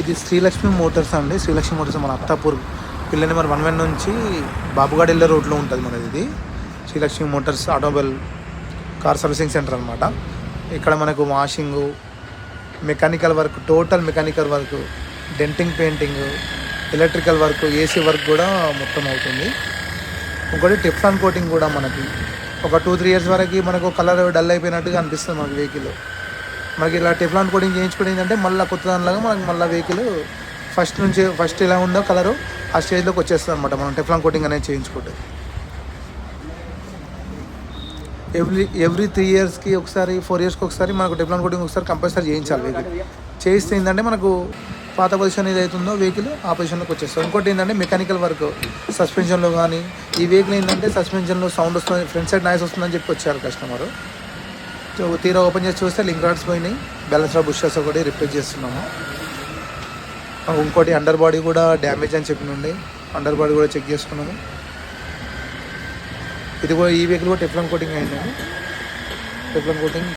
ఇది శ్రీలక్ష్మి మోటార్స్ అండి. శ్రీలక్ష్మి మోటార్స్ మన అత్తాపూర్ పిల్ల నెంబర్ 11 నుంచి బాబుగాడ్ వెళ్ళే రోడ్లో ఉంటుంది మనది. ఇది Srilakshmi Motors automobile car servicing centre అనమాట. ఇక్కడ మనకు washing, mechanical work, total mechanical work, denting, painting, electrical work, AC work కూడా మొత్తం అవుతుంది. ఇంకోటి టెఫ్లాన్ కోటింగ్ కూడా మనకి ఒక 2-3 ఇయర్స్ వరకు మనకు కలర్ డల్ అయిపోయినట్టుగా అనిపిస్తుంది మనకి వెహికల్. మనకి ఇలా టెఫ్లాన్ కోటింగ్ చేయించుకోవడం ఏంటంటే మళ్ళీ కొత్త దానిలాగా మనకి మళ్ళీ వెహికల్ ఫస్ట్ ఎలా ఉందో కలరు ఆ స్టేజ్లోకి వచ్చేస్తుంది అనమాట మనం టెఫ్లాన్ కోటింగ్ అనేది చేయించుకుంటే. ఎవ్రీ 3 ఇయర్స్కి ఒకసారి, 4 ఇయర్స్కి ఒకసారి మనకు టెఫ్లాన్ కోటింగ్ ఒకసారి కంపల్సరీ చేయించాలి వెహికల్. చేయిస్తే ఏంటంటే మనకు పాత పొజిషన్ ఏది అవుతుందో వెహికల్ ఆ పొజిషన్లోకి వచ్చేస్తుంది. ఇంకోటి ఏంటంటే మెకానికల్ వర్క్ సస్పెన్షన్లో కానీ, ఈ వెహికల్ ఏంటంటే సస్పెన్షన్లో సౌండ్ వస్తుంది, ఫ్రంట్ సైడ్ నాయిస్ వస్తుందని చెప్పి వచ్చారు కస్టమరు. సో తీరా ఓపెన్ చేసి చూస్తే లింక్ రాడ్స్ పోయినాయి, బ్యాలెన్స్ రాడ్ బుషెస్ ఒకటి రిపేర్ చేస్తున్నాము. ఇంకోటి అండర్ బాడీ కూడా డ్యామేజ్ అని చెప్పినండి, అండర్ బాడీ కూడా చెక్ చేసుకున్నాము. ఇది కూడా ఈ వెహికల్ కూడా టెఫ్లాన్ కోటింగ్ అయిందండి. Teflon coating